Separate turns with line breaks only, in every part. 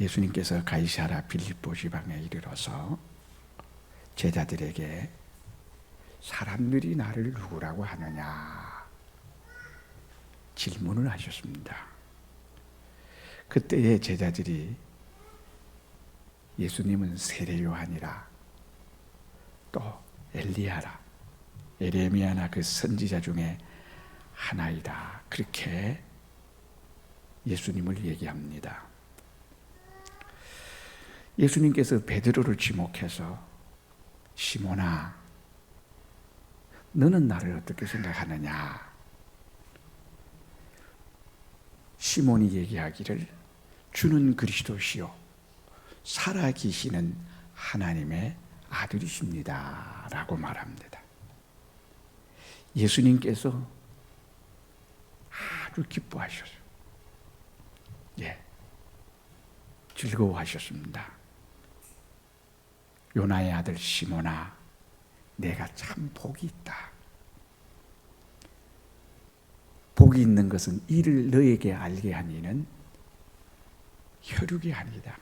예수님께서 가이사랴 빌립보 지방에 이르러서 제자들에게 사람들이 나를 누구라고 하느냐 질문을 하셨습니다. 그때의 제자들이 예수님은 세례 요한이라, 또 엘리야라, 예레미야나 그 선지자 중에 하나이다, 그렇게 예수님을 얘기합니다. 예수님께서 베드로를 지목해서 시몬아, 너는 나를 어떻게 생각하느냐? 시몬이 얘기하기를 주는 그리스도시요 살아계시는 하나님의 아들이십니다 라고 말합니다. 예수님께서 아주 기뻐하셨어요. 즐거워하셨습니다. 요나의 아들 시몬아, 내가 참 복이 있다. 복이 있는 것은 이를 너에게 알게 한 이는 혈육이 아니다.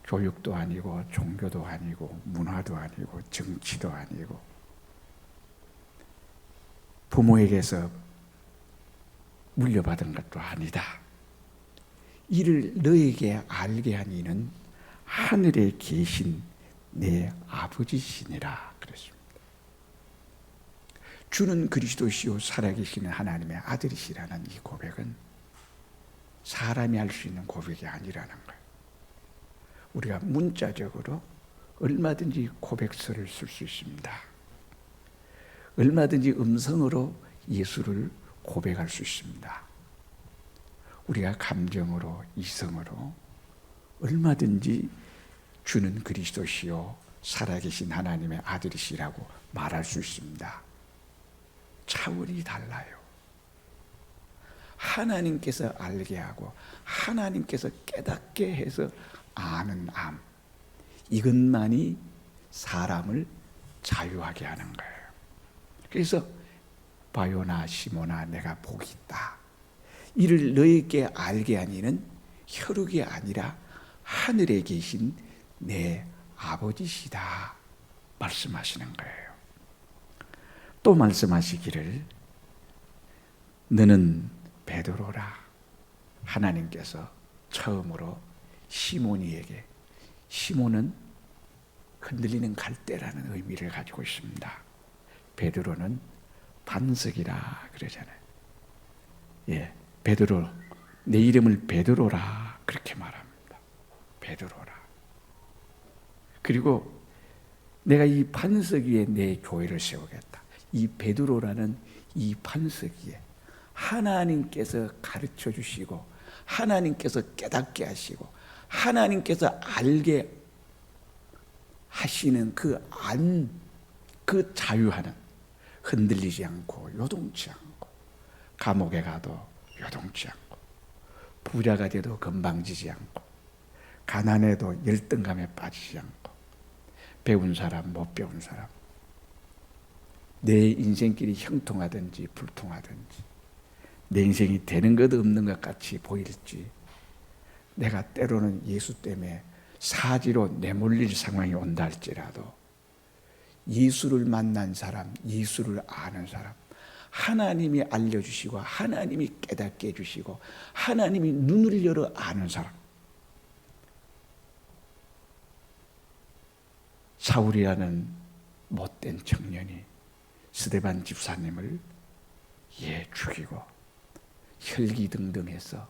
교육도 아니고 종교도 아니고 문화도 아니고 정치도 아니고 부모에게서 물려받은 것도 아니다. 이를 너에게 알게 한 이는 하늘에 계신 내 아버지시니라 그랬습니다. 주는 그리스도시요 살아계시는 하나님의 아들이시라는 이 고백은 사람이 할 수 있는 고백이 아니라는 거예요. 우리가 문자적으로 얼마든지 고백서를 쓸 수 있습니다. 얼마든지 음성으로 예수를 고백할 수 있습니다. 우리가 감정으로, 이성으로 얼마든지 주는 그리스도시요 살아계신 하나님의 아들이시라고 말할 수 있습니다. 차원이 달라요. 하나님께서 알게 하고 하나님께서 깨닫게 해서 아는 암, 이것만이 사람을 자유하게 하는 거예요. 그래서 바요나 시모나, 내가 복이 있다. 이를 너에게 알게 한 이는 혈육이 아니라 하늘에 계신 내 아버지시다 말씀하시는 거예요. 또 말씀하시기를 너는 베드로라. 하나님께서 처음으로 시몬이에게, 시몬은 흔들리는 갈대라는 의미를 가지고 있습니다. 베드로는 반석이라 그러잖아요. 베드로, 내 이름을 베드로라 그렇게 말합니다. 베드로라. 그리고 내가 이 반석 위에 내 교회를 세우겠다. 이 베드로라는 이 반석 위에 하나님께서 가르쳐 주시고 하나님께서 깨닫게 하시고 하나님께서 알게 하시는 그 자유하는, 흔들리지 않고 요동치 않고 감옥에 가도 요동치 않고 부자가 돼도 건방지지 않고 가난해도 열등감에 빠지지 않고 배운 사람 못 배운 사람 내 인생길이 형통하든지 불통하든지 내 인생이 되는 것 없는 것 같이 보일지 내가 때로는 예수 때문에 사지로 내몰릴 상황이 온다 할지라도 예수를 만난 사람, 예수를 아는 사람, 하나님이 알려주시고 하나님이 깨닫게 해주시고 하나님이 눈을 열어 아는 사람, 사울이라는 못된 청년이 스데반 집사님을 죽이고 혈기등등해서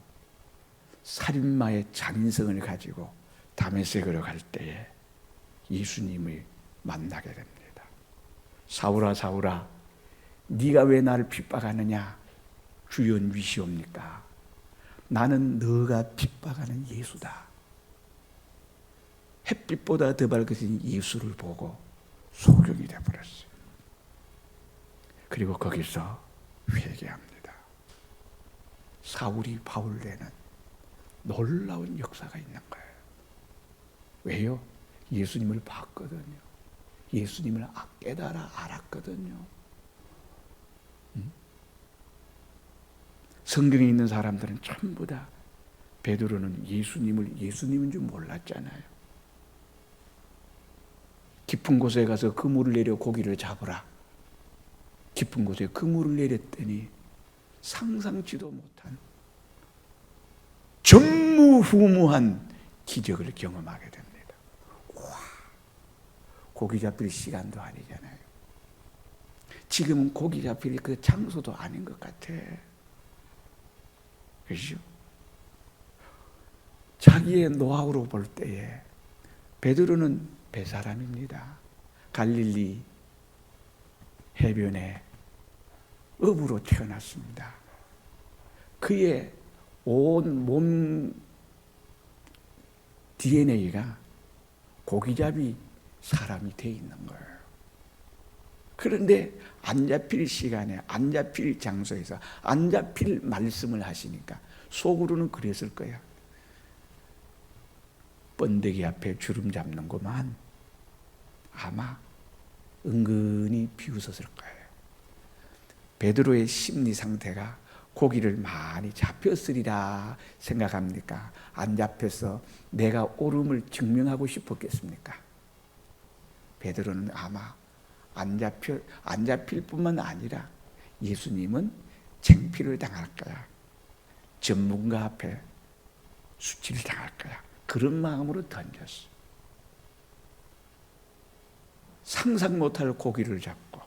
살인마의 장인성을 가지고 다메섹으로 갈 때에 예수님을 만나게 됩니다. 사울아 사울아 네가 왜 나를 핍박하느냐? 주연 위시옵니까? 나는 너가 핍박하는 예수다. 햇빛보다 더 밝으신 예수를 보고 소경이 되어버렸어요. 그리고 거기서 회개합니다. 사울이 바울 되는 놀라운 역사가 있는 거예요. 왜요? 예수님을 봤거든요. 예수님을 깨달아 알았거든요. 성경에 있는 사람들은 전부 다 베드로는 예수님인 줄 몰랐잖아요. 깊은 곳에 가서 그물을 내려 고기를 잡으라. 깊은 곳에 그물을 내렸더니 상상치도 못한 전무후무한 기적을 경험하게 됩니다. 와, 고기 잡힐 시간도 아니잖아요. 지금은 고기 잡힐 그 장소도 아닌 것 같아. 그렇죠? 자기의 노하우로 볼 때에 베드로는 배사람입니다. 갈릴리 해변에 어부로 태어났습니다. 그의 온 몸 DNA가 고기잡이 사람이 돼 있는 거예요. 그런데 안 잡힐 시간에, 안 잡힐 장소에서, 안 잡힐 말씀을 하시니까 속으로는 그랬을 거야. 번데기 앞에 주름 잡는 것만 아마 은근히 비웃었을 거예요. 베드로의 심리 상태가 고기를 많이 잡혔으리라 생각합니까? 안 잡혀서 내가 옳음을 증명하고 싶었겠습니까? 베드로는 아마 안 잡힐 뿐만 아니라 예수님은 창피를 당할 거야. 전문가 앞에 수치를 당할 거야. 그런 마음으로 던졌어. 상상 못할 고기를 잡고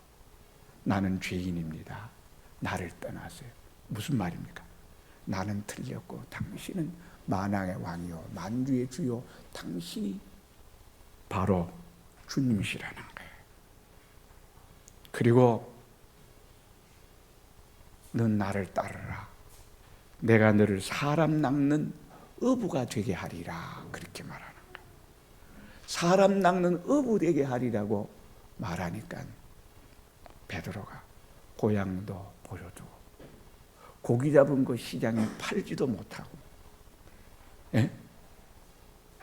나는 죄인입니다. 나를 떠나세요. 무슨 말입니까? 나는 틀렸고 당신은 만왕의 왕이요 만주의 주요 당신이 바로 주님이시라는 거예요. 그리고 넌 나를 따르라. 내가 너를 사람 낚는 어부가 되게 하리라. 그렇게 말하는 거예요. 사람 낚는 어부 되게 하리라고 말하니까 베드로가 고향도 버려두고 고기 잡은 거 시장에 팔지도 못하고, 예?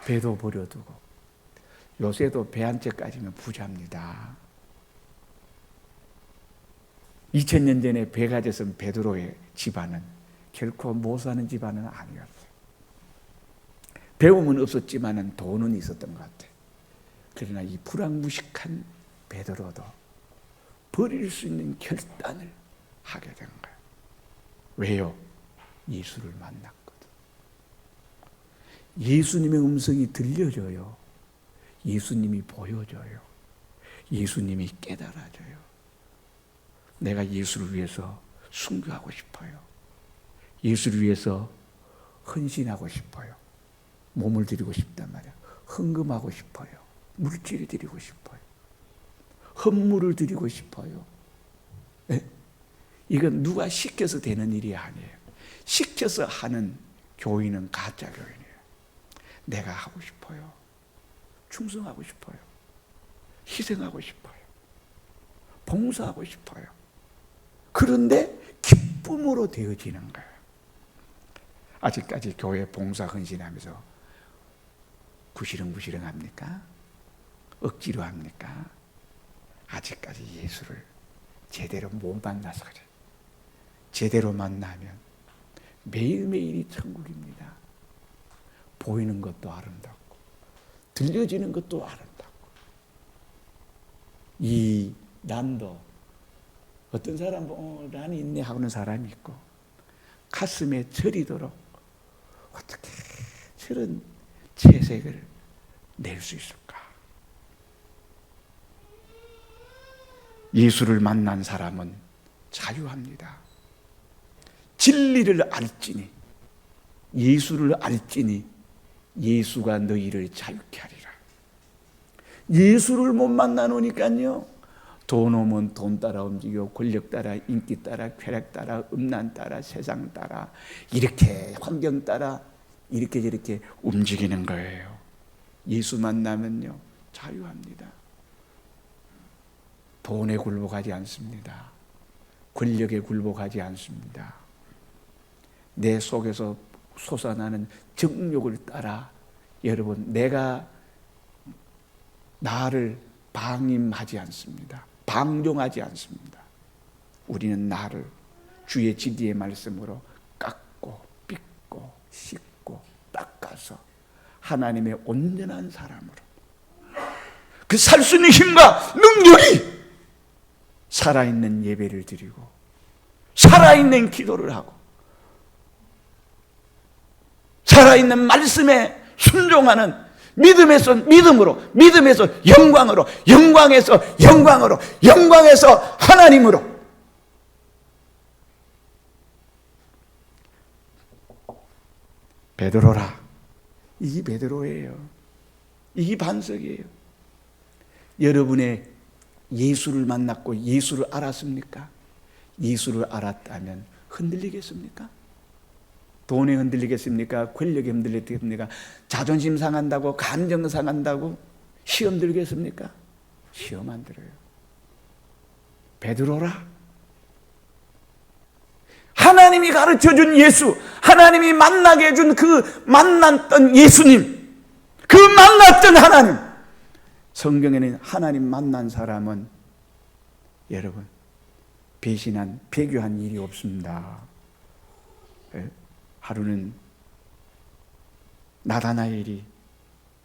배도 버려두고, 요새도 배 한 채까지면 부자입니다. 2000년 전에 배가 됐은 베드로의 집안은 결코 못 사는 집안은 아니었어요. 배움은 없었지만 돈은 있었던 것 같아요. 그러나 이 불황무식한 베드로도 버릴 수 있는 결단을 하게 된 거예요. 왜요? 예수를 만났거든. 예수님의 음성이 들려져요. 예수님이 보여져요. 예수님이 깨달아져요. 내가 예수를 위해서 순교하고 싶어요. 예수를 위해서 헌신하고 싶어요. 몸을 드리고 싶단 말이야. 헌금하고 싶어요. 물질을 드리고 싶어요. 헌물을 드리고 싶어요. 네? 이건 누가 시켜서 되는 일이 아니에요. 시켜서 하는 교인은 가짜 교인이에요. 내가 하고 싶어요. 충성하고 싶어요. 희생하고 싶어요. 봉사하고 싶어요. 그런데 기쁨으로 되어지는 거예요. 아직까지 교회 봉사 헌신하면서 구시렁구시렁 합니까? 억지로 합니까? 아직까지 예수를 제대로 못 만나서 그래. 제대로 만나면 매일매일이 천국입니다. 보이는 것도 아름답고 들려지는 것도 아름답고. 이 난도 어떤 사람은 난이 있네 하고는 사람이 있고 가슴에 저리도록 어떻게 저런 채색을 낼 수 있을까? 예수를 만난 사람은 자유합니다. 진리를 알지니, 예수를 알지니 예수가 너희를 자유케 하리라. 예수를 못 만나노니까요, 돈 오면 돈 따라 움직여, 권력 따라, 인기 따라, 쾌락 따라, 음란 따라, 세상 따라, 이렇게 환경 따라 이렇게 저렇게 움직이는 거예요. 예수 만나면요 자유합니다. 돈에 굴복하지 않습니다. 권력에 굴복하지 않습니다. 내 속에서 솟아나는 정욕을 따라 여러분 내가 나를 방임하지 않습니다. 방종하지 않습니다. 우리는 나를 주의 진리의 말씀으로 깎고 빚고 씻고 하나님의 온전한 사람으로, 그 살 수 있는 힘과 능력이 살아있는 예배를 드리고 살아있는 기도를 하고 살아있는 말씀에 순종하는 믿음에서 영광으로, 영광에서 영광으로, 영광에서 하나님으로 베드로라. 이게 베드로예요. 이게 반석이에요. 여러분의 예수를 만났고 예수를 알았습니까? 예수를 알았다면 흔들리겠습니까? 돈에 흔들리겠습니까? 권력에 흔들리겠습니까? 자존심 상한다고, 감정 상한다고 시험 들겠습니까? 시험 안 들어요. 베드로라. 하나님이 가르쳐준 예수, 하나님이 만나게 해준 그 만났던 예수님, 그 만났던 하나님. 성경에는 하나님 만난 사람은 여러분 배신한, 배교한 일이 없습니다. 하루는 나다나엘이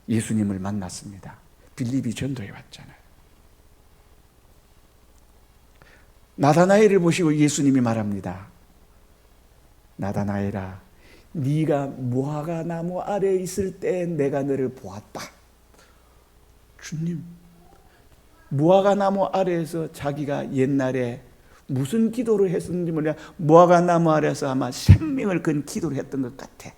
예수님을 만났습니다. 빌립이 전도해 왔잖아요. 나다나엘을 보시고 예수님이 말합니다. 나다나엘아, 네가 무화과 나무 아래에 있을 때 내가 너를 보았다. 주님, 무화과 나무 아래에서 자기가 옛날에 무슨 기도를 했었는지 몰라. 무화과 나무 아래에서 아마 생명을 건 기도를 했던 것 같아.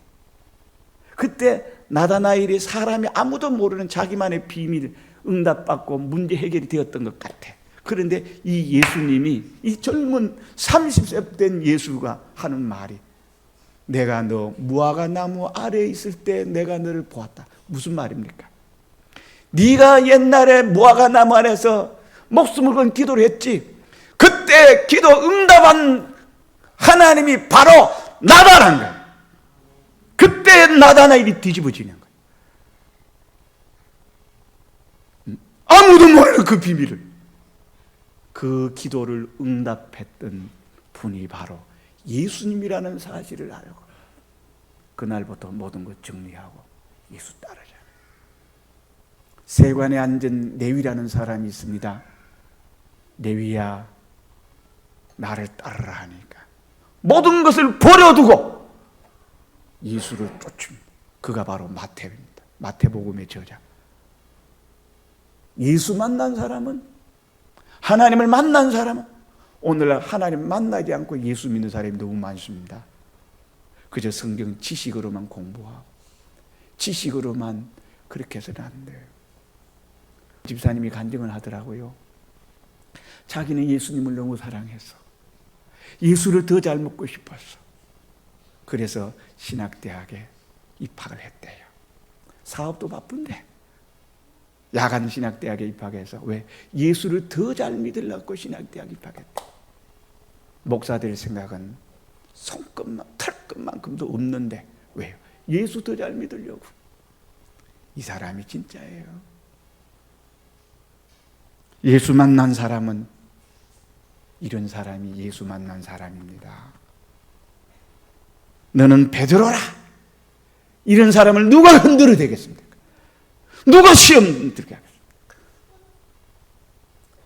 그때 나다나엘이 사람이 아무도 모르는 자기만의 비밀 응답받고 문제 해결이 되었던 것 같아. 그런데 이 예수님이, 이 젊은 30세 된 예수가 하는 말이, 내가 너 무화과 나무 아래에 있을 때 내가 너를 보았다. 무슨 말입니까? 네가 옛날에 무화과 나무 아래에서 목숨을 건 기도를 했지. 그때 기도 응답한 하나님이 바로 나다라는 거예요. 그때 나다나엘이 뒤집어지는 거예요. 아무도 모르는 그 비밀을, 그 기도를 응답했던 분이 바로 예수님이라는 사실을 알고 그날부터 모든 것 정리하고 예수 따르잖아요. 세관에 앉은 레위라는 사람이 있습니다. 레위야, 나를 따르라 하니까 모든 것을 버려두고 예수를 쫓습니다. 그가 바로 마태입니다. 마태복음의 저자. 예수 만난 사람은, 하나님을 만난 사람은, 오늘날 하나님 만나지 않고 예수 믿는 사람이 너무 많습니다. 그저 성경 지식으로만 공부하고 지식으로만 그렇게 해서는 안 돼요. 집사님이 간증을 하더라고요. 자기는 예수님을 너무 사랑해서 예수를 더 잘 먹고 싶었어. 그래서 신학대학에 입학을 했대요. 사업도 바쁜데 야간 신학대학에 입학해서, 왜? 예수를 더 잘 믿으려고 신학대학 입학했대. 목사 될 생각은 손끝만, 털끝만큼도 없는데 왜요? 예수 더 잘 믿으려고. 이 사람이 진짜예요. 예수 만난 사람은 이런 사람이 예수 만난 사람입니다. 너는 베드로라. 이런 사람을 누가 흔들어 되겠습니까? 누가 시험 들게 하겠습니까?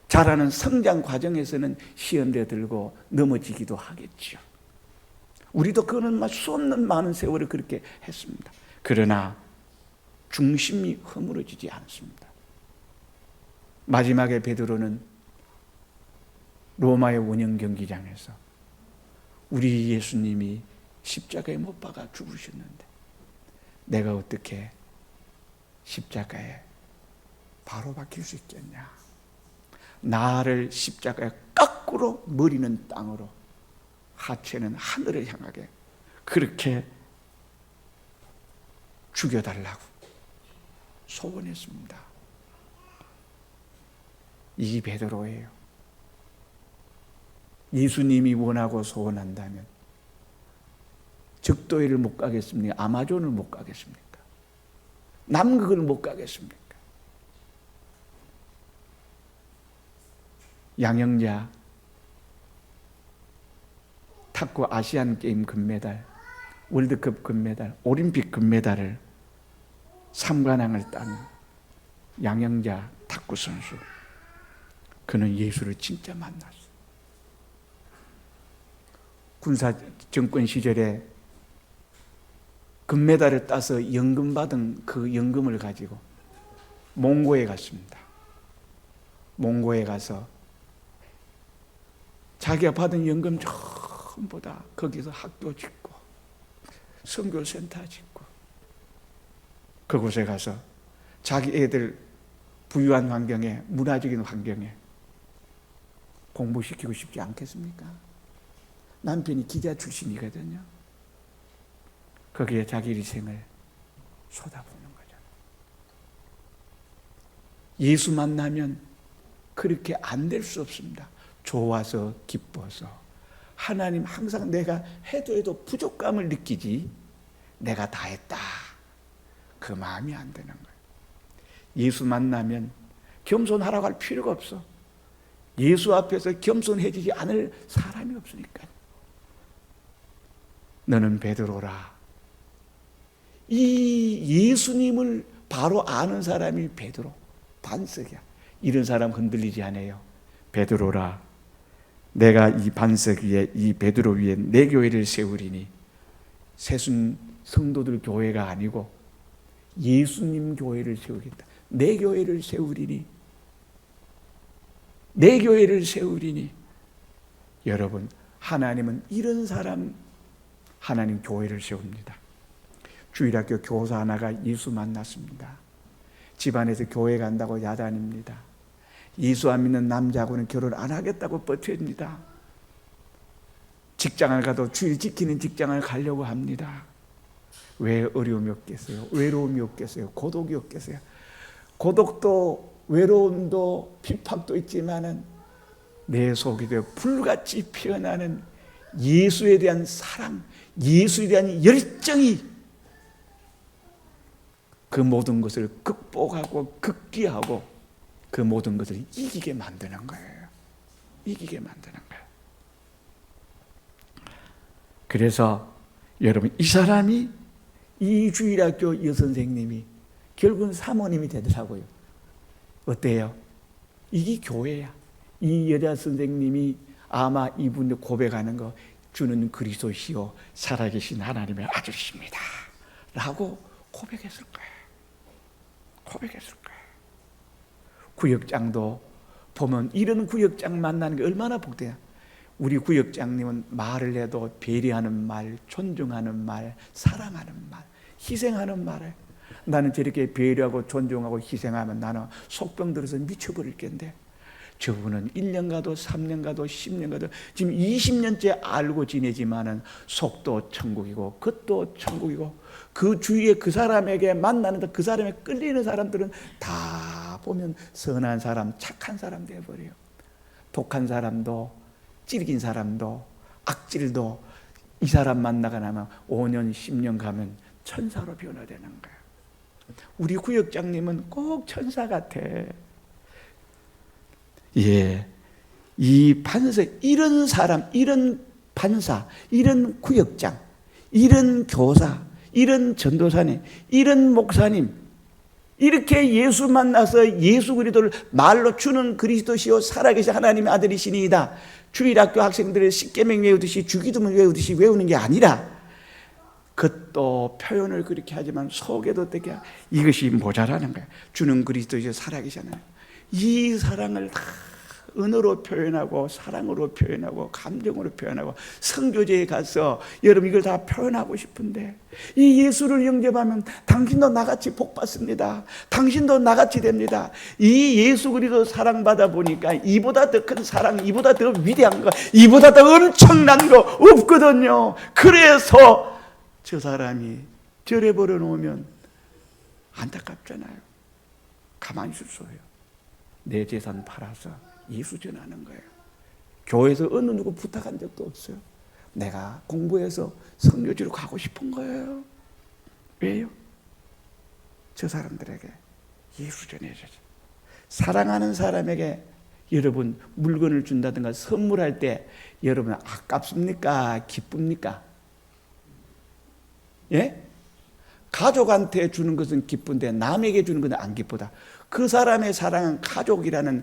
자라는 성장 과정에서는 시험대 들고 넘어지기도 하겠죠. 우리도 그거는 수 없는 많은 세월을 그렇게 했습니다. 그러나 중심이 허물어지지 않습니다. 마지막에 베드로는 로마의 원형 경기장에서 우리 예수님이 십자가에 못 박아 죽으셨는데 내가 어떻게 십자가에 바로 박힐 수 있겠냐. 나를 십자가에 거꾸로, 머리는 땅으로, 하체는 하늘을 향하게 그렇게 죽여달라고 소원했습니다. 이 베드로예요. 예수님이 원하고 소원한다면 적도회를 못 가겠습니까? 아마존을 못 가겠습니까? 남극을 못 가겠습니까? 양영자 탁구 아시안 게임 금메달, 월드컵 금메달, 올림픽 금메달을 3관왕을 딴 양영자 탁구 선수, 그는 예수를 진짜 만났어. 군사 정권 시절에 금메달을 따서 연금 받은 그 연금을 가지고 몽고에 갔습니다. 몽고에 가서 자기가 받은 연금 전부 다 거기서 학교 짓고 선교센터 짓고 그곳에 가서 자기 애들 부유한 환경에, 문화적인 환경에 공부시키고 싶지 않겠습니까? 남편이 기자 출신이거든요. 거기에 자기 일생을 쏟아붓는 거죠. 예수 만나면 그렇게 안 될 수 없습니다. 좋아서 기뻐서. 하나님 항상 내가 해도 부족감을 느끼지 내가 다 했다, 그 마음이 안 되는 거예요. 예수 만나면 겸손하라고 할 필요가 없어. 예수 앞에서 겸손해지지 않을 사람이 없으니까. 너는 베드로라. 이 예수님을 바로 아는 사람이 베드로, 반석이야. 이런 사람 흔들리지 않아요. 베드로라, 내가 이 반석 위에, 이 베드로 위에 내 교회를 세우리니. 세순 성도들 교회가 아니고 예수님 교회를 세우겠다. 내 교회를 세우리니, 내 교회를 세우리니. 여러분, 하나님은 이런 사람, 하나님 교회를 세웁니다. 주일학교 교사 하나가 예수 만났습니다. 집안에서 교회 간다고 야단입니다. 예수 안 믿는 남자하고는 결혼 안 하겠다고 버팁니다. 직장을 가도 주일 지키는 직장을 가려고 합니다. 왜 어려움이 없겠어요? 외로움이 없겠어요? 고독이 없겠어요? 고독도 외로움도 핍박도 있지만은 내 속에 불같이 피어나는 예수에 대한 사랑, 예수에 대한 열정이 그 모든 것을 극복하고 극기하고 그 모든 것을 이기게 만드는 거예요. 이기게 만드는 거예요. 그래서 여러분, 이 사람이, 이 주일학교 여선생님이 결국은 사모님이 되더라고요. 어때요? 이게 교회야. 이 여자 선생님이 아마 이분을 고백하는 거, 주는 그리스도시요 살아계신 하나님의 아들이십니다 라고 고백했을 거예요. 고백했을 거예요. 구역장도 보면 이런 구역장 만나는 게 얼마나 복돼요. 우리 구역장님은 말을 해도 배려하는 말, 존중하는 말, 사랑하는 말, 희생하는 말을. 나는 저렇게 배려하고 존중하고 희생하면 나는 속병 들어서 미쳐버릴 텐데, 저분은 1년 가도 3년 가도 10년 가도 지금 20년째 알고 지내지만은 속도 천국이고 겉도 천국이고, 그 주위에 그 사람에게 만나는데 그 사람에 끌리는 사람들은 다 보면 선한 사람, 착한 사람 되어버려요. 독한 사람도, 찌르긴 사람도, 악질도 이 사람 만나가 나면 5년 10년 가면 천사로 변화되는 거예요. 우리 구역장님은 꼭 천사 같아. 예, 이 판사, 이런 사람, 이런 판사, 이런 구역장, 이런 교사, 이런 전도사님, 이런 목사님, 이렇게 예수 만나서 예수 그리스도를 말로 주는 그리스도시요 살아계신 하나님의 아들이시니이다. 주일학교 학생들의 십계명 외우듯이 주기도문 외우듯이 외우는 게 아니라, 그것도 표현을 그렇게 하지만 속에도 어떻게 이것이 모자라는 거야. 주는 그리스도시요 살아계신 하나님. 이 사랑을 다 언어로 표현하고 사랑으로 표현하고 감정으로 표현하고 선교제에 가서 여러분 이걸 다 표현하고 싶은데, 이 예수를 영접하면 당신도 나같이 복 받습니다. 당신도 나같이 됩니다. 이 예수 그리스도 사랑받아 보니까 이보다 더 큰 사랑, 이보다 더 위대한 거, 이보다 더 엄청난 거 없거든요. 그래서 저 사람이 절에 버려 놓으면 안타깝잖아요. 가만히 있을 수 없어요. 내 재산 팔아서 예수 전하는 거예요. 교회에서 어느 누구 부탁한 적도 없어요. 내가 공부해서 선교지로 가고 싶은 거예요. 왜요? 저 사람들에게 예수 전해야죠. 사랑하는 사람에게 여러분 물건을 준다든가 선물할 때 여러분 아깝습니까? 기쁩니까? 예? 가족한테 주는 것은 기쁜데 남에게 주는 것은 안 기쁘다. 그 사람의 사랑은 가족이라는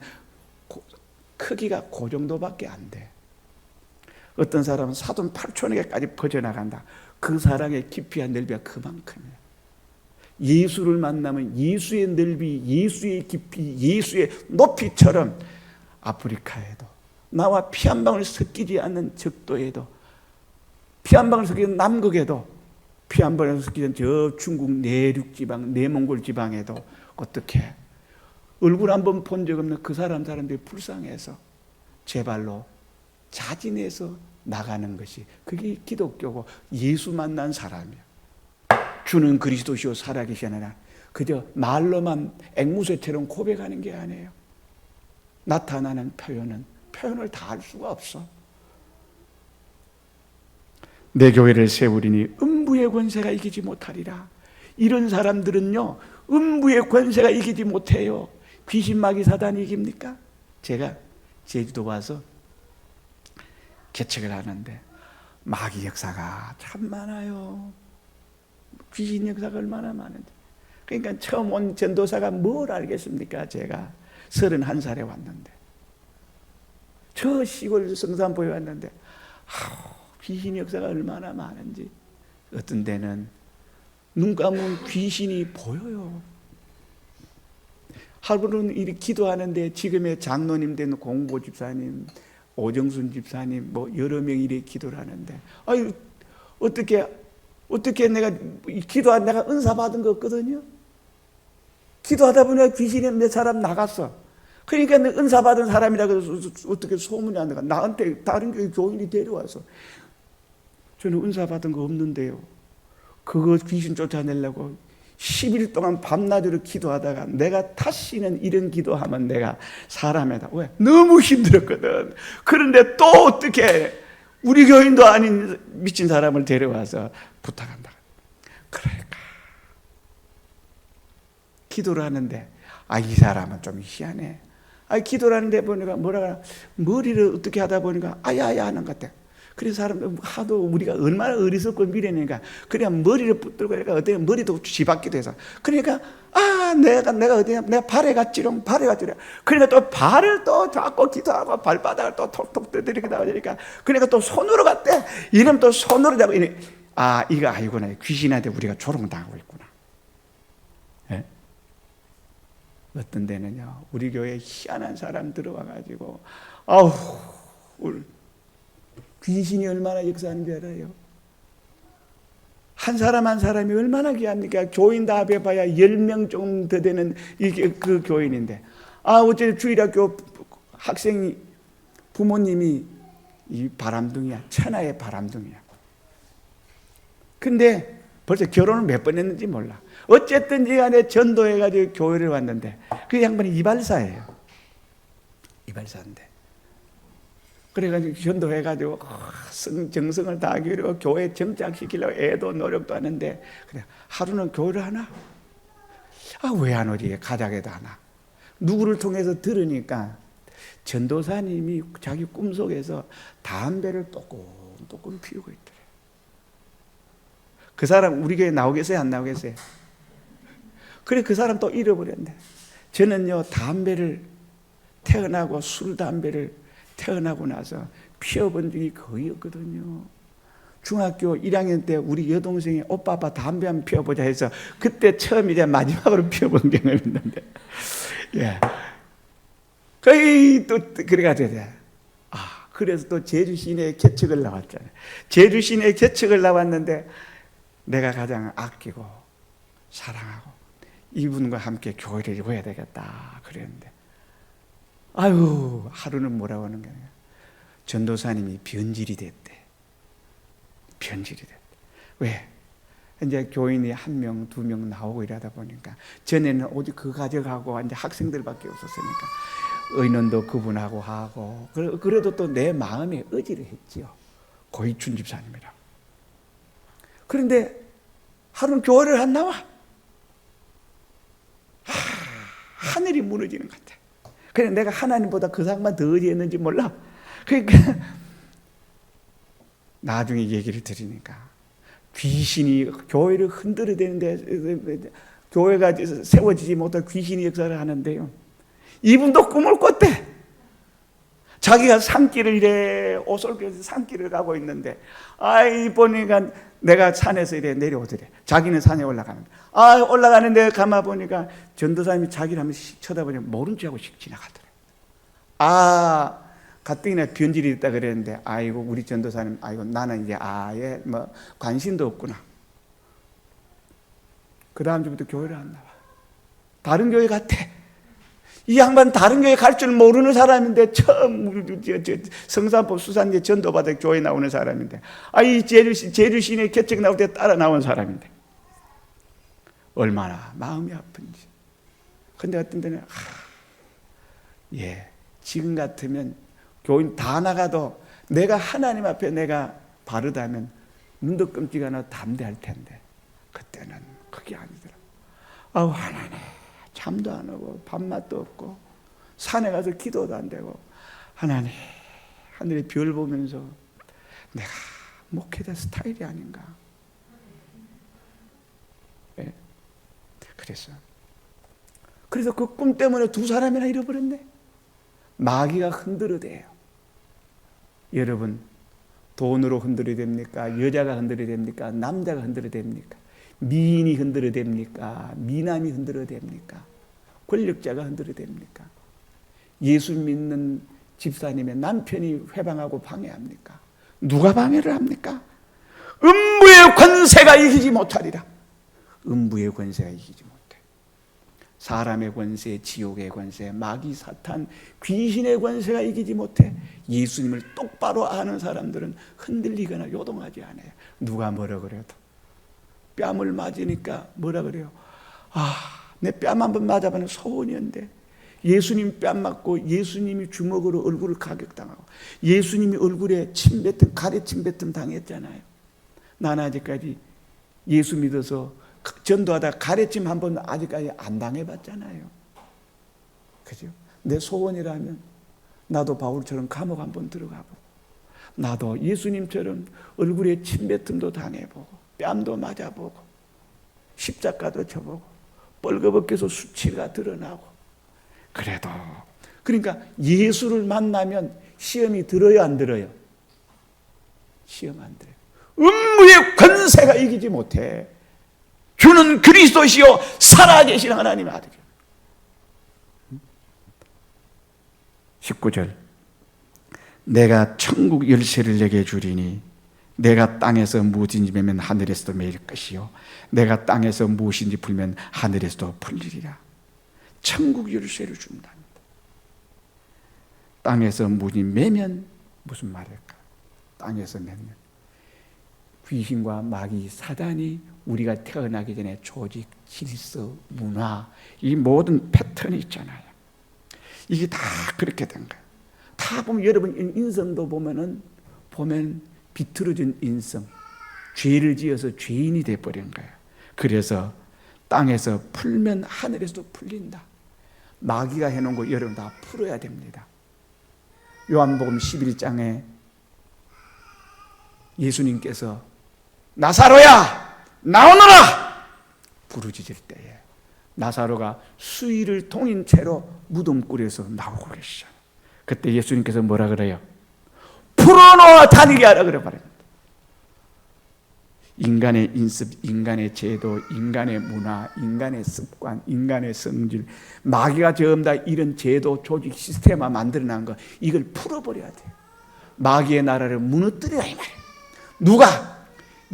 크기가 그 정도밖에 안 돼. 어떤 사람은 사돈 8촌에게까지 퍼져나간다. 그 사랑의 깊이와 넓이가 그만큼이야. 예수를 만나면 예수의 넓이, 예수의 깊이, 예수의 높이처럼 아프리카에도 나와 피 한 방울 섞이지 않는 적도에도 피 한 방울 섞이는 남극에도 피 한 방울 섞이는 저 중국 내륙 지방, 내몽골 지방에도 어떻게 얼굴 한번 본 적 없는 그 사람들이 불쌍해서 제 발로 자진해서 나가는 것이 그게 기독교고 예수 만난 사람이야. 주는 그리스도시요 살아계시느라 그저 말로만 앵무새처럼 고백하는 게 아니에요. 나타나는 표현을 다 할 수가 없어. 내 교회를 세우리니 음부의 권세가 이기지 못하리라. 이런 사람들은요, 음부의 권세가 이기지 못해요. 귀신 마귀 사단이 이깁니까? 제가 제주도 와서 개척을 하는데 마귀 역사가 참 많아요. 귀신 역사가 얼마나 많은데. 그러니까 처음 온 전도사가 뭘 알겠습니까? 제가 31살에 왔는데 저 시골 성산포에 왔는데 귀신 역사가 얼마나 많은지. 어떤 데는 눈 감으면 귀신이 보여요. 하루는 이렇게 기도하는데 지금의 장로님 된 공보 집사님, 오정순 집사님 뭐 여러 명이 이렇게 기도를 하는데 아유 어떻게 내가 기도한 내가 은사 받은 거 없거든요. 기도하다 보니까 귀신이 몇 사람 나갔어. 그러니까 은사 받은 사람이라고 해서 어떻게 소문이 안 나가. 나한테 다른 교회 교인이 데려와서 저는 은사 받은 거 없는데요. 그거 귀신 쫓아내려고 10일 동안 밤낮으로 기도하다가 내가 다시는 이런 기도하면 내가 사람에다 왜? 너무 힘들었거든. 그런데 또 어떻게 우리 교인도 아닌 미친 사람을 데려와서 부탁한다. 그러니까 기도를 하는데 이 사람은 좀 희한해. 기도를 하는데 보니까 뭐라 머리를 어떻게 하다 보니까 아야야 하는 것 같아. 그래서 사람들 하도 우리가 얼마나 어리석고 미련이니까 그냥 머리를 붙들고 그러니까 어떤 머리도 쥐박기도 해서 그러니까 내가 어디냐 내가 발에 갔지롱. 그러니까 또 발을 또 잡고 기도하고 발바닥을 또 톡톡 두드리고 나오니까 그러니까 또 손으로 갔대. 이러면 또 손으로 잡고 이거 아니구나. 귀신한테 우리가 조롱당하고 있구나. 네? 어떤 데는요 우리 교회에 희한한 사람 들어와가지고 귀신이 얼마나 역사하는 줄 알아요? 한 사람 한 사람이 얼마나 귀합니까? 교인 다 합해봐야 10명 정도 되는 이게 그 교인인데 어째 주일학교 학생이 부모님이 이 바람둥이야. 천하의 바람둥이야. 근데 벌써 결혼을 몇 번 했는지 몰라. 어쨌든지 간에 전도해가지고 교회를 왔는데 그 양반이 이발사예요. 이발사인데 그래가지고 전도해가지고 정성을 다하기로 교회 정착시키려고 애도 노력도 하는데 그래 하루는 교회를 하나? 왜 안 오지? 가자게도 하나. 누구를 통해서 들으니까 전도사님이 자기 꿈속에서 담배를 또끔 피우고 있더래. 그 사람 우리 교회 나오겠어요? 안 나오겠어요? 그래 그 사람 또 잃어버렸네. 저는요 담배를 태어나고 술 담배를 태어나고 나서 피워본 적이 거의 없거든요. 중학교 1학년 때 우리 여동생이 오빠 담배 한번 피워보자 해서 그때 처음이자 마지막으로 피워본 경험이 있는데 거의 또 그래가지고 그래서 또 제주 시내에 개척을 나왔잖아요. 제주 시내에 개척을 나왔는데 내가 가장 아끼고 사랑하고 이분과 함께 교회를 이뤄야 되겠다 그랬는데 하루는 뭐라고 하는 거야. 전도사님이 변질이 됐대. 왜? 이제 교인이 1명, 2명 나오고 이러다 보니까 전에는 오직 그 가져가고 이제 학생들밖에 없었으니까 의논도 그분하고 하고 그래도 또 내 마음에 의지를 했지요. 고이춘 집사님이라고. 그런데 하루는 교회를 안 나와. 하늘이 무너지는 것 같아. 그래 내가 하나님보다 그 사람만 더 의지했는지 몰라. 그러니까 나중에 얘기를 들으니까 귀신이 교회를 흔들어대는데 교회가 세워지지 못한 귀신이 역사를 하는데요, 이분도 꿈을 꿨대. 자기가 산길을 이래 오솔길에서 산길을 가고 있는데 보니까 내가 산에서 이래 내려오더래. 자기는 산에 올라가는데 올라가는데 가만 보니까 전도사님이 자기를 한번 씩 쳐다보니 모른 척하고 씩 지나가더래. 가뜩이나 변질이 있다 그랬는데 아이고 우리 전도사님 나는 이제 아예 관심도 없구나. 그 다음 주부터 교회를 안 나와. 다른 교회 같아. 이 양반 다른 교회 갈 줄 모르는 사람인데 처음 성산포 수산제 전도받아 교회 나오는 사람인데 이 제주시내 개척 나올 때 따라 나온 사람인데 얼마나 마음이 아픈지. 근데 어떤 때는 지금 같으면 교인 다 나가도 내가 하나님 앞에 내가 바르다면 눈도 끔찍 안 하고 담대할 텐데 그때는 그게 아니더라. 하나님 잠도 안 오고 밥맛도 없고 산에 가서 기도도 안 되고 하나님 하늘의 별 보면서 내가 목회자 스타일이 아닌가. 그래서 그 꿈 때문에 두 사람이나 잃어버렸네. 마귀가 흔들어대요. 여러분, 돈으로 흔들어야 됩니까? 여자가 흔들어야 됩니까? 남자가 흔들어야 됩니까? 미인이 흔들어야 됩니까? 미남이 흔들어야 됩니까? 권력자가 흔들어야 됩니까? 예수 믿는 집사님의 남편이 회방하고 방해합니까? 누가 방해를 합니까? 음부의 권세가 이기지 못하리라. 음부의 권세가 이기지 못해. 사람의 권세, 지옥의 권세, 마귀 사탄, 귀신의 권세가 이기지 못해. 예수님을 똑바로 아는 사람들은 흔들리거나 요동하지 않아요. 누가 뭐라 그래도. 뺨을 맞으니까 뭐라 그래요? 내 뺨 한번 맞아보면 소원이었는데 예수님 뺨 맞고 예수님이 주먹으로 얼굴을 가격당하고 예수님이 얼굴에 가래침 뱉음 당했잖아요. 나는 아직까지 예수 믿어서 전도하다 가래침 한 번 아직까지 안 당해봤잖아요. 그죠? 내 소원이라면 나도 바울처럼 감옥 한 번 들어가보고 나도 예수님처럼 얼굴에 침뱉음도 당해보고 뺨도 맞아보고 십자가도 쳐보고 뻘거벗겨서 수치가 드러나고 그래도 그러니까 예수를 만나면 시험이 들어요 안 들어요? 시험 안 들어요. 음부의 권세가 이기지 못해. 주는 그리스도시요 살아계신 하나님의 아들이요. 19절 내가 천국 열쇠를 내게 주리니 내가 땅에서 무엇인지 매면 하늘에서도 매일 것이요 내가 땅에서 무엇인지 풀면 하늘에서도 풀리리라. 천국 열쇠를 준답니다. 땅에서 무엇인지 매면 무슨 말일까? 땅에서 매면 귀신과 마귀, 사단이 우리가 태어나기 전에 조직, 질서, 문화, 이 모든 패턴이 있잖아요. 이게 다 그렇게 된 거예요. 다 보면 여러분 인성도 보면 비틀어진 인성, 죄를 지어서 죄인이 돼버린 거예요. 그래서 땅에서 풀면 하늘에서도 풀린다. 마귀가 해놓은 거 여러분 다 풀어야 됩니다. 요한복음 11장에 예수님께서 나사로야 나오너라 부르짖을 때에 나사로가 수의를 통인 채로 무덤굴에서 나오고 계시잖아요. 그때 예수님께서 뭐라 그래요? 풀어놓아 다니게 하라 그래 말입니다. 인간의 인습, 인간의 제도, 인간의 문화, 인간의 습관, 인간의 성질, 마귀가 전부 다 이런 제도, 조직, 시스템화 만들어낸 거 이걸 풀어버려야 돼요. 마귀의 나라를 무너뜨려야 이 말이에요. 누가?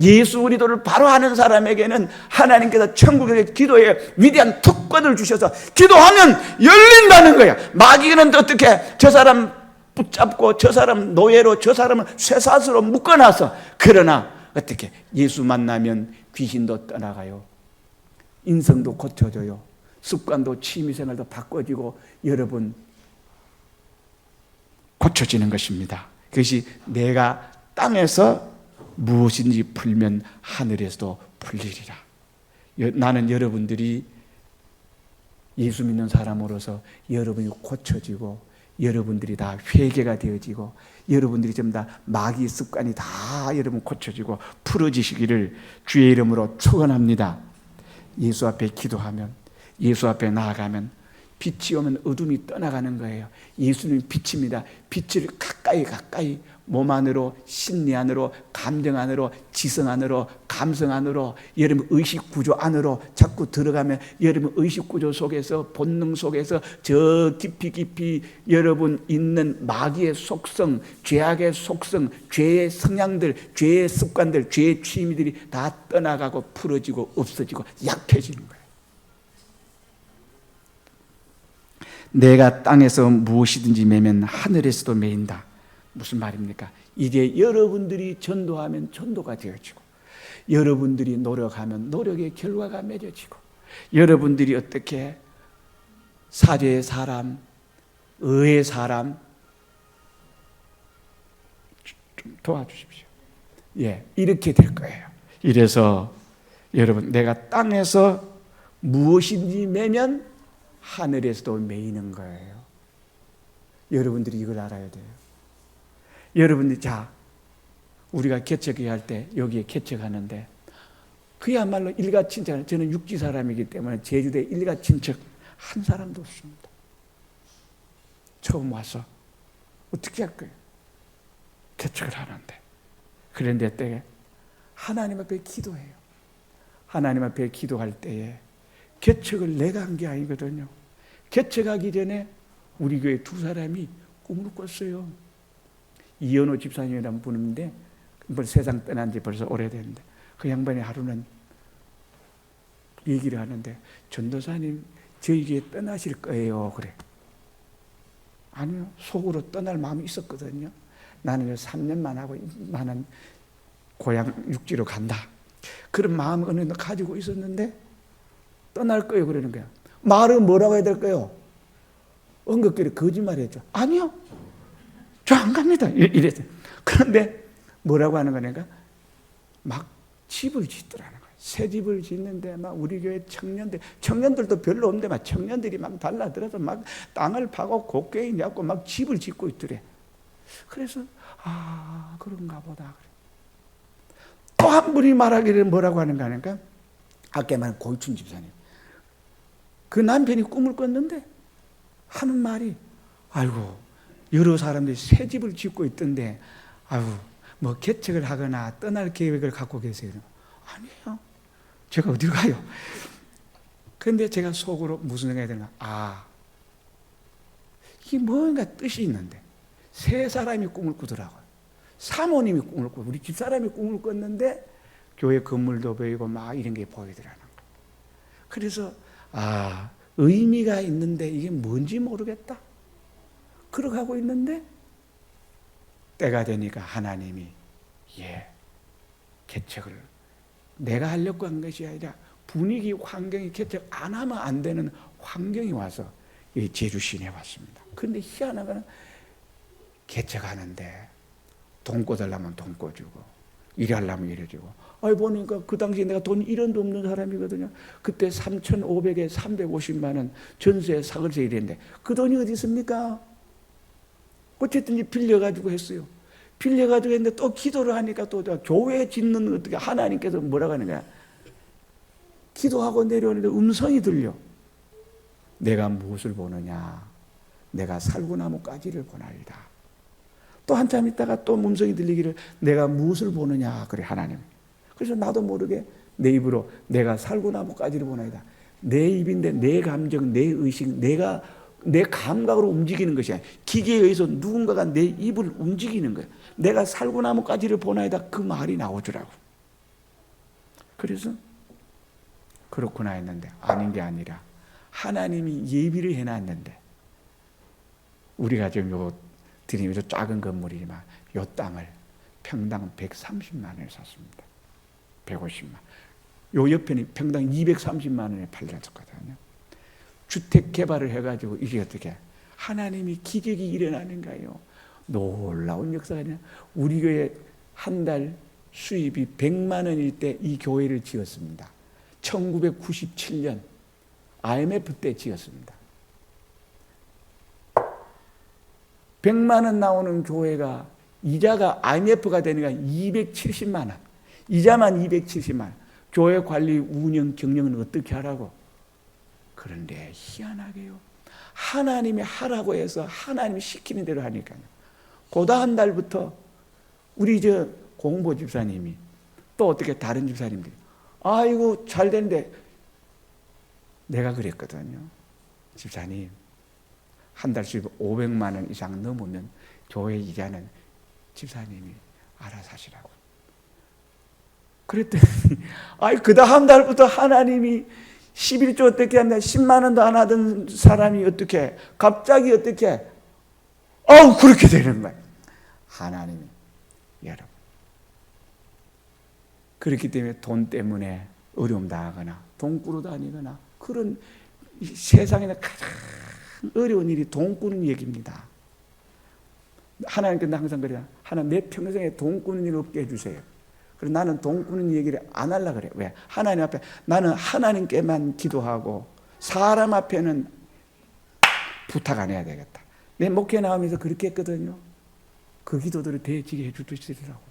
예수 그리스도를 바로 아는 사람에게는 하나님께서 천국의 기도에 위대한 특권을 주셔서 기도하면 열린다는 거야. 마귀는 어떻게 저 사람 붙잡고 저 사람 노예로 저 사람을 쇠사슬로 묶어놔서 그러나 어떻게 예수 만나면 귀신도 떠나가요. 인성도 고쳐져요. 습관도 취미생활도 바꿔지고 여러분 고쳐지는 것입니다. 그것이 내가 땅에서 무엇인지 풀면 하늘에서도 풀리리라. 나는 여러분들이 예수 믿는 사람으로서 여러분이 고쳐지고 여러분들이 다 회개가 되어지고 여러분들이 전부 다 마귀 습관이 다 여러분 고쳐지고 풀어지시기를 주의 이름으로 축원합니다. 예수 앞에 기도하면, 예수 앞에 나아가면 빛이 오면 어둠이 떠나가는 거예요. 예수님은 빛입니다. 빛을 가까이 몸 안으로, 심리 안으로, 감정 안으로, 지성 안으로, 감성 안으로, 여러분 의식 구조 안으로 자꾸 들어가면 여러분 의식 구조 속에서, 본능 속에서 저 깊이 여러분 있는 마귀의 속성, 죄악의 속성, 죄의 성향들, 죄의 습관들, 죄의 취미들이 다 떠나가고 풀어지고 없어지고 약해지는 거예요. 내가 땅에서 무엇이든지 매면 하늘에서도 매인다. 무슨 말입니까? 이제 여러분들이 전도하면 전도가 되어지고, 여러분들이 노력하면 노력의 결과가 맺어지고, 여러분들이 어떻게 사죄의 사람, 의의 사람, 좀 도와주십시오. 예, 이렇게 될 거예요. 이래서 여러분, 내가 땅에서 무엇인지 매면 하늘에서도 매이는 거예요. 여러분들이 이걸 알아야 돼요. 여러분들이, 자, 우리가 개척회 할 때 여기에 개척하는데 그야말로 일가친척, 저는 육지 사람이기 때문에 제주도에 일가친척 한 사람도 없습니다. 처음 와서 어떻게 할 거예요? 개척을 하는데. 그런데 때에 하나님 앞에 기도해요. 하나님 앞에 기도할 때에 개척을 내가 한 게 아니거든요. 개척하기 전에 우리 교회 두 사람이 꿈을 꿨어요. 이현호 집사님이라는 분인데 세상 떠난 지 벌써 오래됐는데, 그 양반이 하루는 얘기를 하는데, 전도사님 저희 교회 떠나실 거예요. 그래. 아니요, 속으로 떠날 마음이 있었거든요. 나는 3년만 하고 나는 고향 육지로 간다, 그런 마음을 어느 정도 가지고 있었는데 떠날 거예요 그러는 거야. 말은 뭐라고 해야 될까요? 엉겁결에 거짓말했죠. 아니요, 저 안 갑니다 이랬어요. 그런데 뭐라고 하는 거니까 막 집을 짓더라는 거예요. 새 집을 짓는데 막 우리 교회 청년들도 별로 없는데 막 청년들이 막 달라들어서 막 땅을 파고 곡괭이 잡고 막 집을 짓고 있더래. 그래서 아, 그런가 보다. 또 한 분이 말하기를 뭐라고 하는가 하니까, 아까 말한 고이춘 집사님, 그 남편이 꿈을 꿨는데 하는 말이, 아이고 여러 사람들이 새 집을 짓고 있던데 아이고 뭐 개척을 하거나 떠날 계획을 갖고 계세요. 아니에요, 제가 어디로 가요? 그런데 제가 속으로 무슨 생각이 드는가, 아, 이게 뭔가 뜻이 있는데, 세 사람이 꿈을 꾸더라고요. 사모님이 꿈을 꾸고 우리 집사람이 꿈을 꿨는데 교회 건물도 보이고 막 이런 게 보이더라는 거예요. 그래서 아, 의미가 있는데 이게 뭔지 모르겠다, 그러고 있는데 때가 되니까 하나님이 개척을 내가 하려고 한 것이 아니라 분위기, 환경이 개척 안 하면 안 되는 환경이 와서 제주 시내에 왔습니다. 그런데 희한한 거는 개척하는데 돈 꿔달라면 돈 꿔주고 일하려면 일해주고, 아이 보니까 그 당시에 내가 돈 1원도 없는 사람이거든요. 그때 3,500에 350만 원 전세 사글세 일했는데 그 돈이 어디 있습니까? 어쨌든 빌려가지고 했어요. 빌려가지고 했는데 또 기도를 하니까 또 교회 짓는 어떻게 하나님께서 뭐라고 하는 거야? 기도하고 내려오는데 음성이 들려. 내가 무엇을 보느냐? 내가 살구나무 가지를 보나이다. 또 한참 있다가 또 음성이 들리기를 내가 무엇을 보느냐? 그래 하나님. 그래서 나도 모르게 내 입으로 내가 살구나무 가지를 보나이다. 내 입인데 내 감정, 내 의식, 내가 내 감각으로 움직이는 것이 아니야. 기계에 의해서 누군가가 내 입을 움직이는 거야. 내가 살구나무 가지를 보나이다, 그 말이 나오더라고. 그래서 그렇구나 했는데 아닌 게 아니라 하나님이 예비를 해놨는데, 우리가 지금 요 드림 요 작은 건물이지만 요 땅을 평당 130만 원에 샀습니다. 150만. 요 옆에는 평당 230만 원에 팔렸었거든요. 주택 개발을 해가지고 이게 어떻게 하나님이 기적이 일어나는가요? 놀라운 역사가 아니라 우리 교회 한 달 수입이 100만 원일 때 이 교회를 지었습니다. 1997년 IMF 때 지었습니다. 100만 원 나오는 교회가 이자가 IMF가 되니까 270만 원. 이자만 270만 원. 교회 관리 운영 경영은 어떻게 하라고? 그런데 희한하게요, 하나님이 하라고 해서 하나님이 시키는 대로 하니까요. 고다 한 달부터 우리 공보 집사님이 또 어떻게 다른 집사님들이 아이고 잘 되는데, 내가 그랬거든요. 집사님, 한 달씩 500만 원 이상 넘으면 교회 이자는 집사님이 알아서 하시라고. 그랬더니 그 다음 달부터 하나님이 11조 어떻게 한다, 10만 원도 안 하던 사람이 어떻게 갑자기 어떻게 그렇게 되는 거예요. 하나님이, 여러분, 그렇기 때문에 돈 때문에 어려움 당하거나 돈 꾸러 다니거나 그런 세상에는 가장 어려운 일이 돈 꾸는 얘기입니다. 하나님께서 항상 그래요. 하나님, 내 평생에 돈 꾸는 일 없게 해주세요. 그래서 나는 돈 꾸는 얘기를 안 하려고 그래요. 왜? 하나님 앞에 나는 하나님께만 기도하고 사람 앞에는 부탁 안 해야 되겠다. 내 목회 나오면서 그렇게 했거든요. 그 기도들을 대지게 해주시더라고.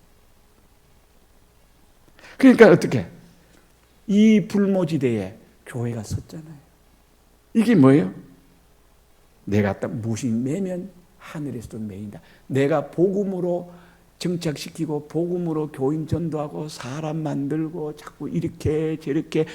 그러니까 어떻게? 이 불모지대에 교회가 섰잖아요. 이게 뭐예요? 내가 딱 무엇이 매면 하늘에서도 매인다. 내가 복음으로 정착시키고 복음으로 교인 전도하고 사람 만들고 자꾸 이렇게 저렇게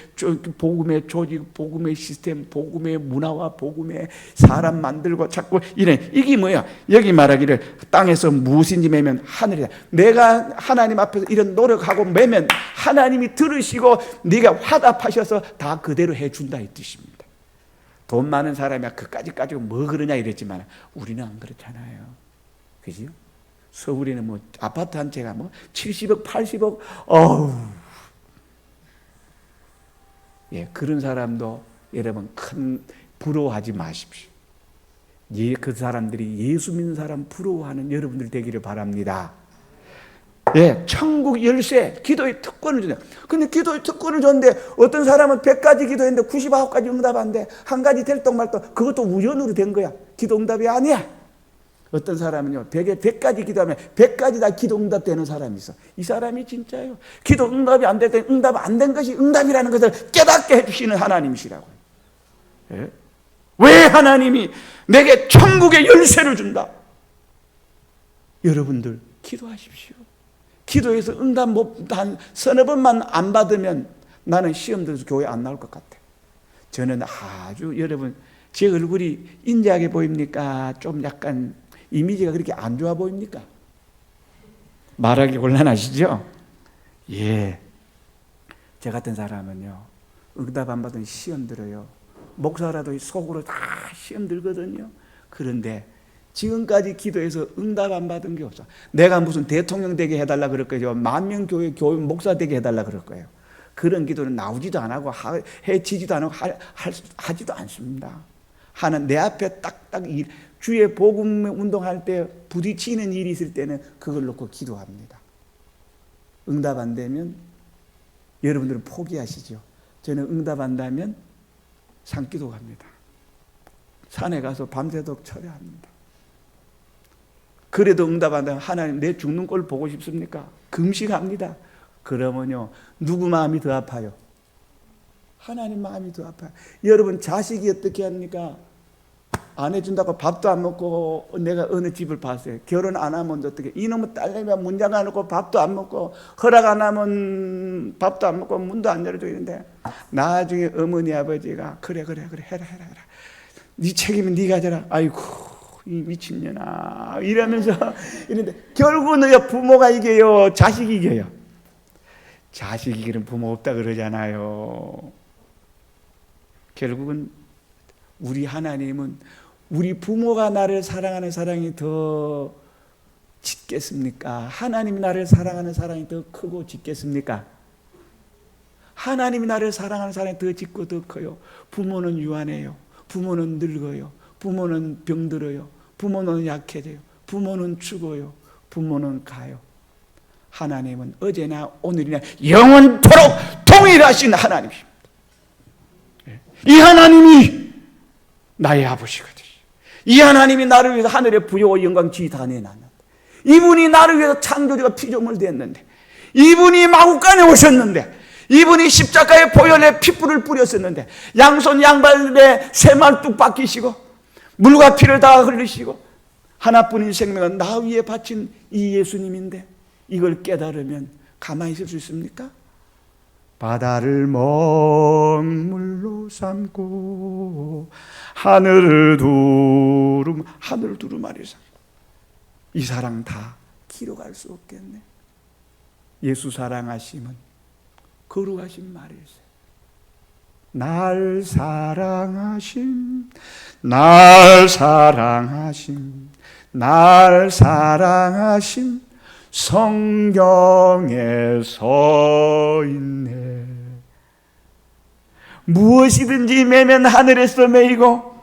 복음의 조직, 복음의 시스템, 복음의 문화와 복음의 사람 만들고 자꾸 이래. 이게 뭐야? 여기 말하기를 땅에서 무엇인지 매면 하늘이다. 내가 하나님 앞에서 이런 노력하고 매면 하나님이 들으시고 네가 화답하셔서 다 그대로 해준다 이 뜻입니다. 돈 많은 사람이야 그까지 가지고 뭐 그러냐 이랬지만 우리는 안 그렇잖아요. 그죠? 서울에는 뭐 아파트 한 채가 뭐 70억, 80억, 예, 그런 사람도 여러분 큰 부러워하지 마십시오. 예, 그 사람들이 예수 믿는 사람 부러워하는 여러분들 되기를 바랍니다. 예, 천국 열쇠, 기도의 특권을 주네. 근데 기도의 특권을 줬는데 어떤 사람은 100가지 기도했는데 99가지 응답 안 돼. 한 가지 될똥 말똥. 그것도 우연으로 된 거야. 기도 응답이 아니야. 어떤 사람은요, 100가지 기도하면 100가지 다 기도 응답 되는 사람이 있어. 이 사람이 진짜예요. 기도 응답이 안 될 때 응답 안 된 것이 응답이라는 것을 깨닫게 해주시는 하나님이시라고요. 예? 왜 하나님이 내게 천국의 열쇠를 준다? 여러분들 기도하십시오. 기도해서 응답 한 서너 번만 안 받으면 나는 시험 들어서 교회 안 나올 것 같아. 저는 아주 여러분 제 얼굴이 인자하게 보입니까? 좀 약간 이미지가 그렇게 안 좋아 보입니까? 말하기 곤란하시죠? 예. 저 같은 사람은요, 응답 안 받으면 시험 들어요. 목사라도 속으로 다 시험 들거든요. 그런데 지금까지 기도해서 응답 안 받은 게 없어. 내가 무슨 대통령 되게 해달라 그럴 거예요. 만명 교회 목사 되게 해달라 그럴 거예요. 그런 기도는 나오지도 안 하고 해치지도 안 하고 하지도 않습니다. 하는 내 앞에 딱딱 주의 복음 운동할 때 부딪히는 일이 있을 때는 그걸 놓고 기도합니다. 응답 안 되면 여러분들은 포기하시죠. 저는 응답 안 되면 산기도 갑니다. 산에 가서 밤새도록 철야합니다. 그래도 응답 안 되면 하나님 내 죽는 꼴 보고 싶습니까? 금식합니다. 그러면요 누구 마음이 더 아파요? 하나님 마음이 더 아파요. 여러분 자식이 어떻게 합니까? 안 해준다고 밥도 안 먹고 내가 어느 집을 봤어요. 결혼 안 하면 어떻게 이놈의 딸내미가 문장 안 놓고 밥도 안 먹고 허락 안 하면 밥도 안 먹고 문도 안 열어줘 있는데 나중에 어머니 아버지가 그래 해라 네 책임은 네가 져라. 아이고 이 미친년아 이러면서 이런데 결국은 부모가 이겨요? 자식이 이겨요? 자식이 이기는 부모 없다 그러잖아요. 결국은 우리 하나님은 우리 부모가 나를 사랑하는 사랑이 더 짙겠습니까? 하나님이 나를 사랑하는 사랑이 더 크고 짙겠습니까? 하나님이 나를 사랑하는 사랑이 더 짙고 더 커요. 부모는 유한해요. 부모는 늙어요. 부모는 병들어요. 부모는 약해져요. 부모는 죽어요. 부모는 가요. 하나님은 어제나 오늘이나 영원토록 동일하신 하나님입니다. 이 하나님이 나의 아버지거든요. 이 하나님이 나를 위해서 하늘의 부여와 영광 지위 다 내놨는데, 이분이 나를 위해서 창조주가 피조물 됐는데, 이분이 마구간에 오셨는데, 이분이 십자가에 보혈의 핏불을 뿌렸었는데, 양손 양발에 쇠말뚝 박히시고 물과 피를 다 흘리시고 하나뿐인 생명은 나 위에 바친 이 예수님인데, 이걸 깨달으면 가만히 있을 수 있습니까? 바다를 먹물로 삼고 하늘을 두루마리 삼고, 이 사랑 다 기록할 수 없겠네. 예수 사랑하심은 거룩하신 말일세. 날 사랑하심, 날 사랑하심, 날 사랑하심 성경에 서 있네. 무엇이든지 매면 하늘에서 매이고,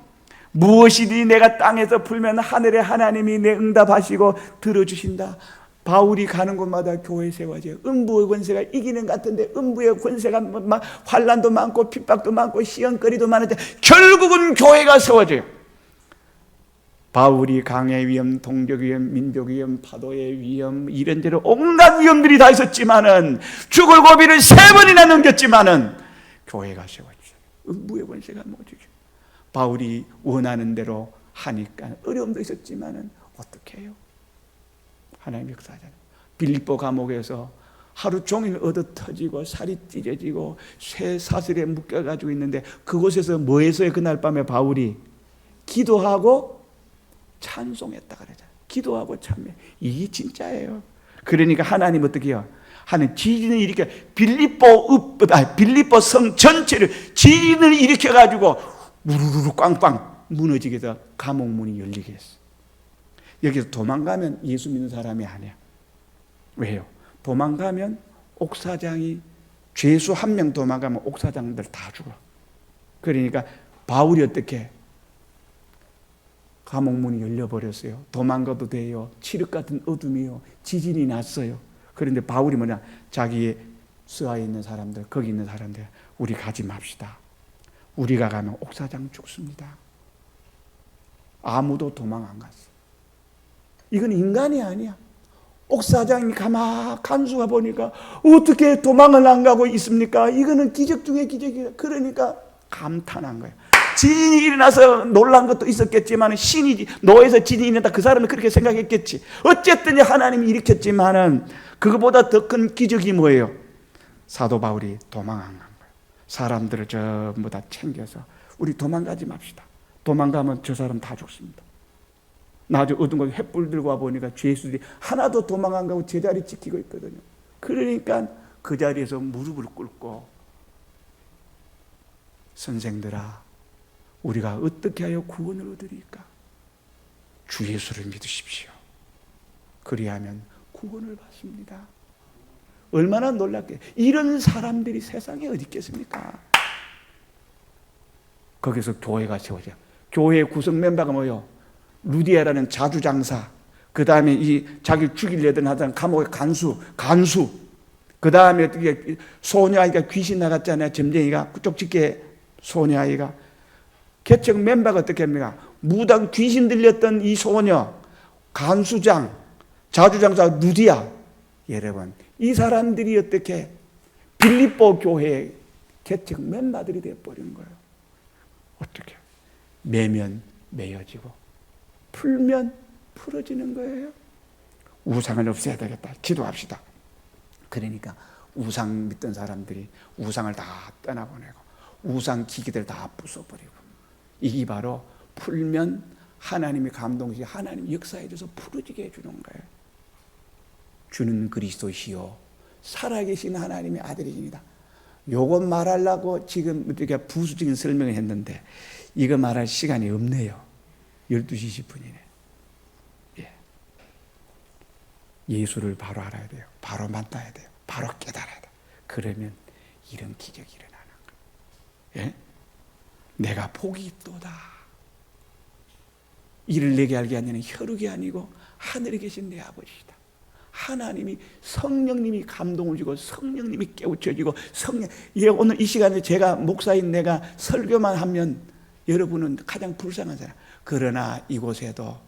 무엇이든지 내가 땅에서 풀면 하늘의 하나님이 내 응답하시고 들어주신다. 바울이 가는 곳마다 교회 세워져요. 음부의 권세가 이기는 것 같은데, 음부의 권세가 환난도 많고 핍박도 많고 시험거리도 많은데 결국은 교회가 세워져요. 바울이 강의 위험, 동족 위험, 민족 위험, 파도의 위험, 이런저런 온갖 위험들이 다 있었지만은, 죽을 고비를 3번이나 넘겼지만은 교회가 세워져요. 음부의 권세가 못이죠. 바울이 원하는 대로 하니까 어려움도 있었지만은 어떻게 해요? 하나님 역사하잖아요. 빌립보 감옥에서 하루 종일 얻어 터지고 살이 찢어지고 쇠 사슬에 묶여가지고 있는데, 그곳에서 뭐 했어요? 그날 밤에 바울이 기도하고 찬송했다 그러잖아요. 기도하고 참여. 이게 진짜예요. 그러니까 하나님 어떻게 해요? 하나님 지진을 일으켜, 빌립보 성 전체를 지진을 일으켜가지고 우르르 꽝꽝 무너지게 해서 감옥 문이 열리게 했어. 여기서 도망가면 예수 믿는 사람이 아니야. 왜요? 도망가면 옥사장이, 죄수 1명 도망가면 옥사장들 다 죽어. 그러니까 바울이 어떻게 감옥문이 열려버렸어요. 도망가도 돼요. 칠흑 같은 어둠이요, 지진이 났어요. 그런데 바울이 뭐냐, 자기의 스와에 있는 사람들, 거기 있는 사람들, 우리 가지 맙시다. 우리가 가면 옥사장 죽습니다. 아무도 도망 안 갔어. 이건 인간이 아니야. 옥사장이 간수가 보니까 어떻게 도망을 안 가고 있습니까? 이거는 기적 중에 기적이야. 그러니까 감탄한 거예요. 지진이 일어나서 놀란 것도 있었겠지만, 신이 노에서 지진이 일어났다, 그 사람은 그렇게 생각했겠지. 어쨌든 하나님이 일으켰지만은 그거보다 더 큰 기적이 뭐예요? 사도 바울이 도망 안 간 거예요. 사람들을 전부 다 챙겨서 우리 도망가지 맙시다. 도망가면 저 사람 다 죽습니다. 나중에 어떤 거 횃불 들고 와 보니까 죄수들이 하나도 도망 안 가고 제자리 지키고 있거든요. 그러니까 그 자리에서 무릎을 꿇고, 선생들아, 우리가 어떻게 하여 구원을 얻으리까? 주 예수를 믿으십시오. 그리하면 구원을 받습니다. 얼마나 놀랍게, 이런 사람들이 세상에 어디 있겠습니까? 거기서 교회가 세워져요. 교회의 구성 멤버가 뭐예요? 루디아라는 자주장사, 그 다음에 이 자기 죽이려던 하던 감옥의 간수, 그 다음에 소녀아이가 귀신 나갔잖아요. 점쟁이가 쪽집게 소녀아이가. 개척 멤버가 어떻게 합니까? 무당 귀신 들렸던 이 소녀, 간수장, 자주장사 루디아. 여러분, 이 사람들이 어떻게 빌립보 교회의 개척 멤버들이 되어버린 거예요. 어떻게? 매면 매여지고 풀면 풀어지는 거예요. 우상을 없애야 되겠다. 기도합시다. 그러니까 우상 믿던 사람들이 우상을 다 떠나보내고 우상 기기들 다 부숴버리고, 이게 바로 풀면 하나님이 감동시 하나님이 역사해줘서 풀어지게 해주는 거예요. 주는 그리스도시요 살아계신 하나님의 아들이십니다. 요것 말하려고 지금 이렇게 부수적인 설명을 했는데 이거 말할 시간이 없네요. 12시 10분이네. 예. 예수를 바로 알아야 돼요. 바로 만나야 돼요. 바로 깨달아야 돼요. 그러면 이런 기적이 일어나는 거예요. 예? 내가 복이 있도다. 이를 내게 알게 하냐는 혈육이 아니고 하늘에 계신 내 아버지시다. 하나님이, 성령님이 감동을 주고 성령님이 깨우쳐지고 예, 오늘 이 시간에 제가 목사인 내가 설교만 하면 여러분은 가장 불쌍한 사람. 그러나 이곳에도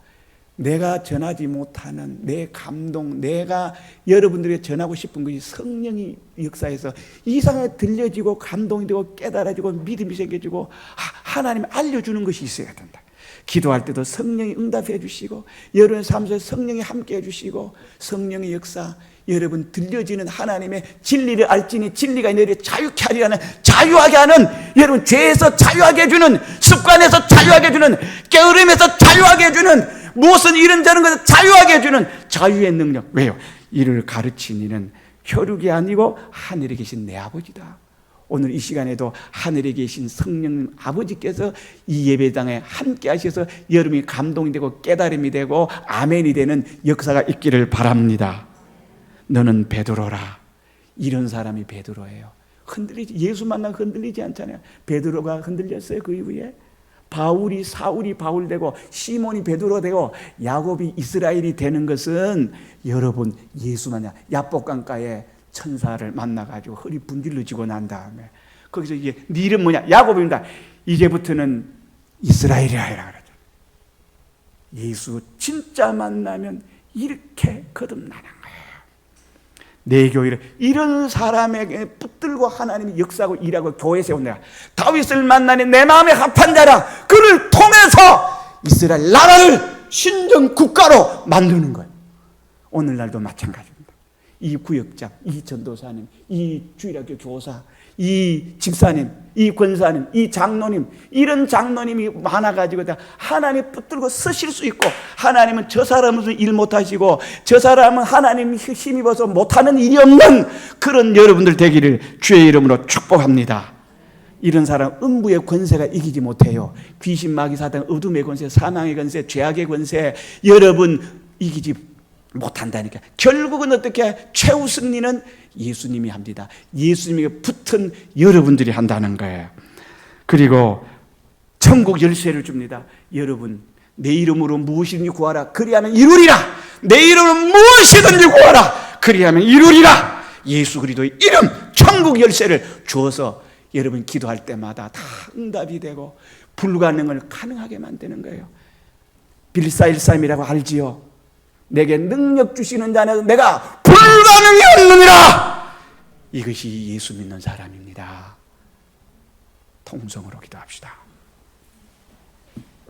내가 전하지 못하는 내 감동, 내가 여러분들에게 전하고 싶은 것이 성령이 역사해서 이상하게 들려지고 감동이 되고 깨달아지고 믿음이 생겨지고 하나님이 알려주는 것이 있어야 된다. 기도할 때도 성령이 응답해 주시고 여러분의 삶 속에 성령이 함께 해 주시고 성령의 역사, 여러분 들려지는 하나님의 진리를 알지니 진리가 너희를 자유케 하리라는, 자유하게 하는, 여러분 죄에서 자유하게 해주는, 습관에서 자유하게 해주는, 게으름에서 자유하게 해주는, 무엇은 이런저런 것을 자유하게 해주는 자유의 능력. 왜요? 이를 가르친 이는 혈육이 아니고 하늘에 계신 내 아버지다. 오늘 이 시간에도 하늘에 계신 성령 아버지께서 이 예배당에 함께 하셔서 여러분이 감동이 되고 깨달음이 되고 아멘이 되는 역사가 있기를 바랍니다. 너는 베드로라. 이런 사람이 베드로예요. 흔들리지, 예수 만나고 흔들리지 않잖아요. 베드로가 흔들렸어요. 그 이후에 바울이 사울이 바울 되고 시몬이 베드로 되고 야곱이 이스라엘이 되는 것은 여러분 예수 만나 야복강가에 천사를 만나가지고 허리 분질러지고 난 다음에 거기서 이제 네 이름 뭐냐? 야곱입니다. 이제부터는 이스라엘이라 해라 그러죠. 예수 진짜 만나면 이렇게 거듭나는 거예요. 내 교회를 이런 사람에게 붙들고 하나님이 역사하고 일하고 교회 세운다. 다윗을 만나니 내 마음에 합한 자라. 그를 통해서 이스라엘 나라를 신정 국가로 만드는 거예요. 오늘날도 마찬가지입니다. 이 구역장, 이 전도사님, 이 주일학교 교사, 이 집사님, 이 권사님, 이 장로님, 이런 장로님이 많아가지고 하나님 붙들고 서실 수 있고, 하나님은 저 사람은 일 못하시고 저 사람은 하나님 힘입어서 못하는 일이 없는 그런 여러분들 되기를 주의 이름으로 축복합니다. 이런 사람 음부의 권세가 이기지 못해요. 귀신, 마귀, 사단, 어둠의 권세, 사망의 권세, 죄악의 권세 여러분 이기지 못한다니까. 결국은 어떻게? 최후 승리는 예수님이 합니다. 예수님에게 붙은 여러분들이 한다는 거예요. 그리고 천국 열쇠를 줍니다. 여러분 내 이름으로 무엇이든지 구하라 그리하면 이루리라. 내 이름으로 무엇이든지 구하라 그리하면 이루리라. 예수 그리스도의 이름 천국 열쇠를 주어서 여러분 기도할 때마다 다 응답이 되고 불가능을 가능하게 만드는 거예요. 빌사일삼이라고 알지요? 내게 능력 주시는 자는 내가 불가능이 없느니라. 이것이 예수 믿는 사람입니다. 통성으로 기도합시다.